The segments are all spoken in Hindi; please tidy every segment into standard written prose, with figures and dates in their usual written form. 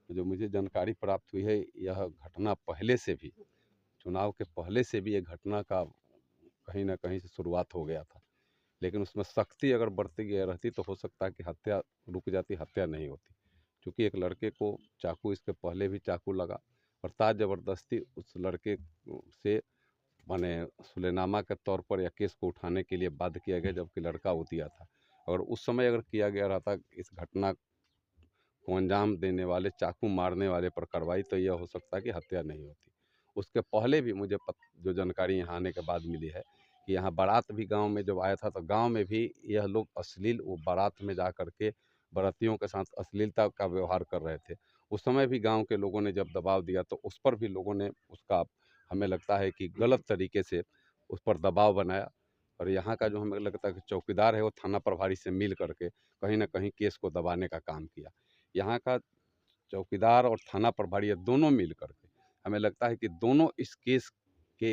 जो मुझे जानकारी प्राप्त हुई है, यह घटना पहले से भी, चुनाव के पहले से भी ये घटना का कहीं न कहीं से शुरुआत हो गया था। लेकिन उसमें सख्ती अगर बरती गई रहती तो हो सकता है कि हत्या रुक जाती, हत्या नहीं होती। चूँकि एक लड़के को चाकू, इसके पहले भी चाकू लगा और ताज़-ज़बरदस्ती उस लड़के से माने सुलेनामा के तौर पर या केस को उठाने के लिए बाध्य किया गया, जबकि लड़का वो दिया था। और उस समय अगर किया गया रहता इस घटना को अंजाम देने वाले, चाकू मारने वाले पर कार्रवाई, तो यह हो सकता है कि हत्या नहीं होती। उसके पहले भी मुझे जो जानकारी यहाँ आने के बाद मिली है कि यहाँ बारात भी गाँव में जब आया था, तो गाँव में भी यह लोग अश्लील, वो बारात में जा कर के बारातियों के साथ अश्लीलता का व्यवहार कर रहे थे। उस समय भी गाँव के लोगों ने जब दबाव दिया तो उस पर भी लोगों ने उसका, हमें लगता है कि गलत तरीके से उस पर दबाव बनाया। और यहाँ का जो हमें लगता है कि चौकीदार है, वो थाना प्रभारी से मिल करके कहीं न कहीं केस को दबाने का काम किया। यहाँ का चौकीदार और थाना प्रभारी, ये दोनों मिल कर के, हमें लगता है कि दोनों इस केस के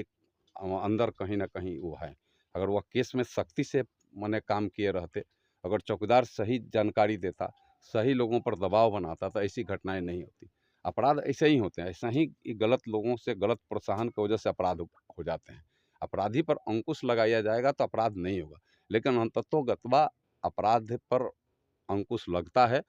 अंदर कहीं न कहीं वो है। अगर वह केस में सख्ती से माने काम किए रहते, अगर चौकीदार सही जानकारी देता, सही लोगों पर दबाव बनाता, तो ऐसी घटनाएँ नहीं होती। अपराध ऐसे ही होते हैं, ऐसा ही गलत लोगों से, गलत प्रोत्साहन की वजह से अपराध हो जाते हैं। अपराधी पर अंकुश लगाया जाएगा तो अपराध नहीं होगा, लेकिन अंततोगत्वा अपराध पर अंकुश लगता है।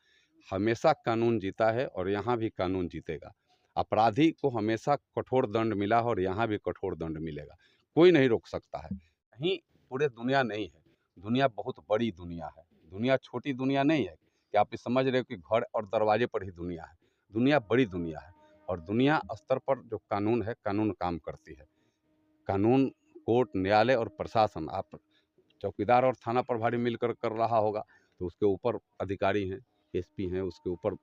हमेशा कानून जीता है और यहाँ भी कानून जीतेगा। अपराधी को हमेशा कठोर दंड मिला है और यहाँ भी कठोर दंड मिलेगा। कोई नहीं रोक सकता है। कहीं पूरे दुनिया नहीं है। दुनिया बहुत बड़ी दुनिया है। दुनिया छोटी दुनिया नहीं है कि आप ये समझ रहे हो कि घर और दरवाजे पर ही दुनिया है। दुनिया बड़ी दुनिया है और दुनिया स्तर पर जो कानून है, कानून काम करती है। कानून, कोर्ट, न्यायालय और प्रशासन, आप चौकीदार और थाना प्रभारी मिलकर कर रहा होगा, तो उसके ऊपर अधिकारी हैं, एसपी हैं, उसके ऊपर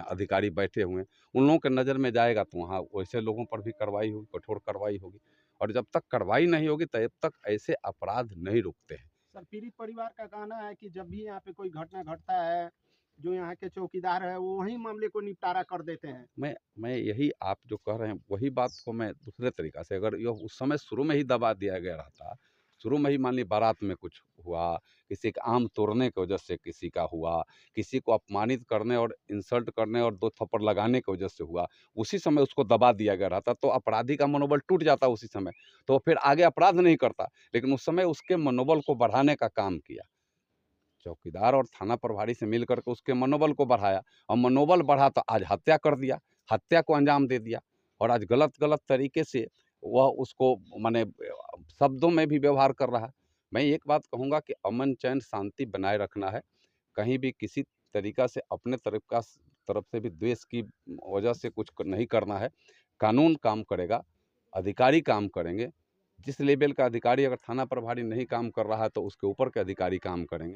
अधिकारी बैठे हुए हैं। उन लोगों के नज़र में जाएगा तो वहाँ वैसे लोगों पर भी कार्रवाई होगी, कठोर कार्रवाई होगी। और जब तक कार्रवाई नहीं होगी तब तक ऐसे अपराध नहीं रुकते हैं। सर, पीड़ित परिवार का कहना है कि जब भी यहाँ पे कोई घटना घटता है, जो यहाँ के चौकीदार है वो वहीं मामले को निपटारा कर देते हैं। मैं यही आप जो कह रहे हैं वही बात को मैं दूसरे तरीक़ा से, अगर ये उस समय शुरू में ही दबा दिया गया रहता, शुरू में ही मान ली बारात में कुछ हुआ, किसी का आम तोड़ने की वजह से किसी का हुआ, किसी को अपमानित करने और इंसल्ट करने और 2 थप्पड़ लगाने की वजह से हुआ, उसी समय उसको दबा दिया गया रहता तो अपराधी का मनोबल टूट जाता उसी समय, तो फिर आगे अपराध नहीं करता। लेकिन उस समय उसके मनोबल को बढ़ाने का काम किया। चौकीदार और थाना प्रभारी से मिल करके उसके मनोबल को बढ़ाया और मनोबल बढ़ा तो आज हत्या कर दिया, हत्या को अंजाम दे दिया। और आज गलत तरीके से वह उसको माने शब्दों में भी व्यवहार कर रहा है। मैं एक बात कहूँगा कि अमन चैन शांति बनाए रखना है। कहीं भी किसी तरीक़ा से अपने तरफ से भी द्वेष की वजह से कुछ नहीं करना है। कानून काम करेगा, अधिकारी काम करेंगे। जिस लेवल का अधिकारी अगर थाना प्रभारी नहीं काम कर रहा है तो उसके ऊपर के अधिकारी काम करेंगे।